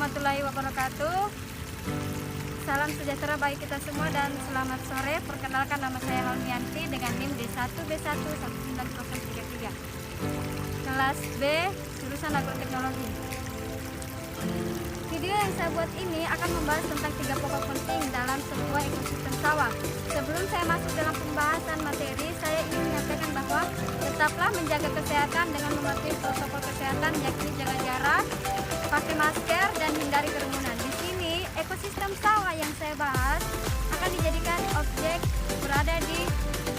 warahmatullahi wabarakatuh. Salam sejahtera bagi kita semua dan selamat sore. Perkenalkan, nama saya Halmianti dengan NIM D1B11933. Kelas B, jurusan Agroteknologi. Video yang saya buat ini akan membahas tentang 3 pokok penting dalam sebuah ekosistem sawah. Sebelum saya masuk dalam pembahasan materi, saya ingin menyampaikan bahwa tetaplah menjaga kesehatan dengan mematuhi protokol kesehatan, yakni jaga jarak, pakai masker, dan hindari kerumunan. Di sini, ekosistem sawah yang saya bahas akan dijadikan objek berada di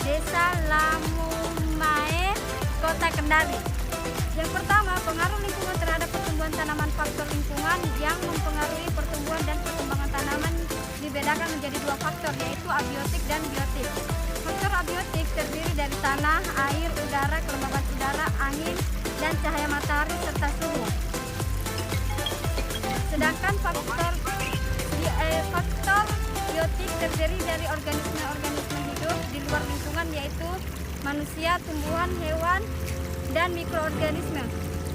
Desa Lamumae, Kota Kendari. Yang pertama, pengaruh lingkungan terhadap pertumbuhan tanaman. Faktor lingkungan yang mempengaruhi pertumbuhan dan perkembangan tanaman dibedakan menjadi 2 faktor, yaitu abiotik dan biotik. Faktor abiotik terdiri dari tanah, air, udara, kelembaban udara, angin, dan cahaya matahari serta suhu. Sedangkan faktor biotik terdiri dari organisme-organisme hidup di luar lingkungan, yaitu manusia, tumbuhan, hewan, dan mikroorganisme.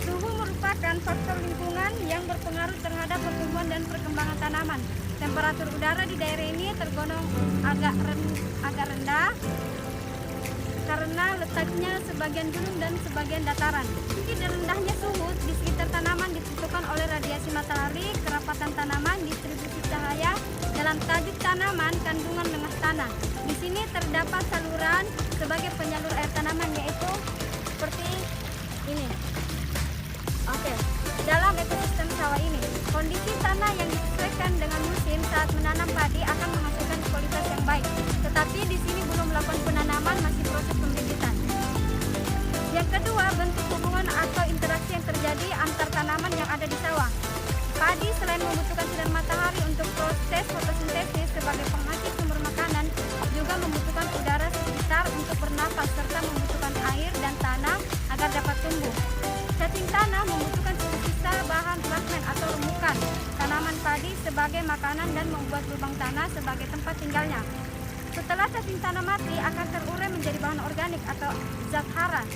Suhu merupakan faktor lingkungan yang berpengaruh terhadap pertumbuhan dan perkembangan tanaman. Temperatur udara di daerah ini tergolong agak rendah karena letaknya sebagian gunung dan sebagian dataran. Tinggi dan rendahnya suhu di sekitar tanaman ditentukan oleh radiasi matahari, kerapatan tanaman, distribusi cahaya dalam tajuk tanaman, kandungan lengah tanah. Di sini terdapat saluran sebagai penyalur air tanaman, yaitu seperti ini. Oke, dalam ekosistem sawah ini, kondisi tanah yang disesuaikan dengan musim saat menanam padi akan menghasilkan kualitas yang baik. Tetapi di sini belum melakukan penanaman, masih proses pembibitan. Yang kedua, bentuk hubungan atau interaksi yang terjadi antar tanaman yang ada di sawah. Padi selain membutuhkan sinar matahari untuk proses fotosintesis sebagai penghasil sumber makanan, juga membutuhkan udara sekitar untuk bernafas serta membutuhkan air dan tanah agar dapat tumbuh. Cacing tanah membutuhkan sisa bahan fragmen atau remukan tanaman padi sebagai makanan dan membuat lubang tanah sebagai tempat tinggalnya. Setelah cacing tanah mati, akan terurai menjadi bahan organik atau zat hara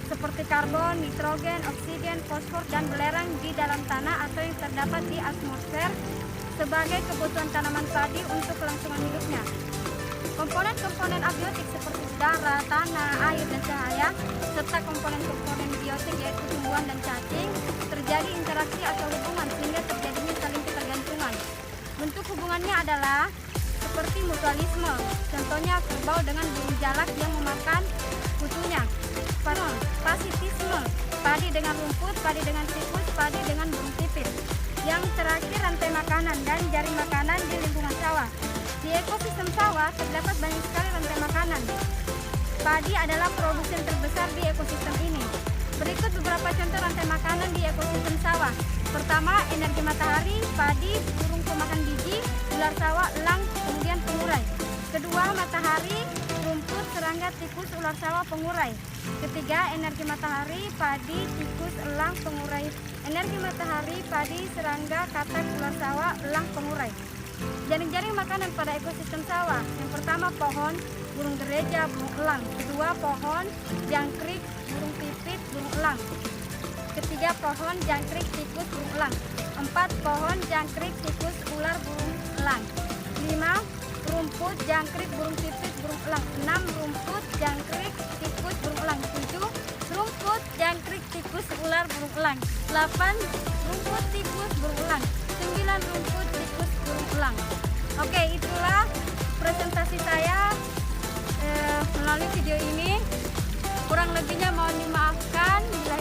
seperti karbon, nitrogen, oksigen, fosfor, dan belerang di dalam tanah atau yang terdapat di atmosfer sebagai kebutuhan tanaman padi untuk kelangsungan hidupnya. Komponen-komponen abiotik seperti udara, tanah, air, dan cahaya, serta komponen-komponen biotik yaitu tumbuhan dan cacing, terjadi interaksi atau hubungan sehingga terjadinya saling ketergantungan. Bentuk hubungannya adalah seperti mutualisme, contohnya kerbau dengan burung jalak yang memakan kutunya. Parasitisme, padi dengan rumput, padi dengan tikus, padi dengan burung pipit. Yang terakhir, rantai makanan dan jaring makanan di lingkungan sawah. Di ekosistem sawah terdapat banyak sekali rantai makanan. Padi adalah produsen terbesar di ekosistem ini. Berikut beberapa contoh rantai makanan di ekosistem sawah. Pertama, energi matahari, padi, burung pemakan biji, ular sawah, elang, kemudian pengurai. Kedua, matahari, rumput, serangga, tikus, ular sawah, pengurai. Ketiga, energi matahari, padi, tikus, elang, pengurai. Energi matahari, padi, serangga, katak, ular sawah, elang, pengurai. Jaring-jaring makanan pada ekosistem sawah. Yang pertama, pohon, burung gereja, burung elang. Kedua, pohon, jangkrik, burung pipit, burung elang. Ketiga, pohon, jangkrik, tikus, burung elang. 4, pohon, jangkrik, tikus, ular, burung elang. 5, rumput, jangkrik, burung pipit, burung elang. 6, rumput, jangkrik, tikus, burung elang. 7, rumput, jangkrik, tikus, ular, burung elang. 8, rumput, tikus, burung elang. 9, rumput, tikus, burung elang. Oke, itulah presentasi saya melalui video ini. Kurang lebihnya mohon dimaafkan. Bila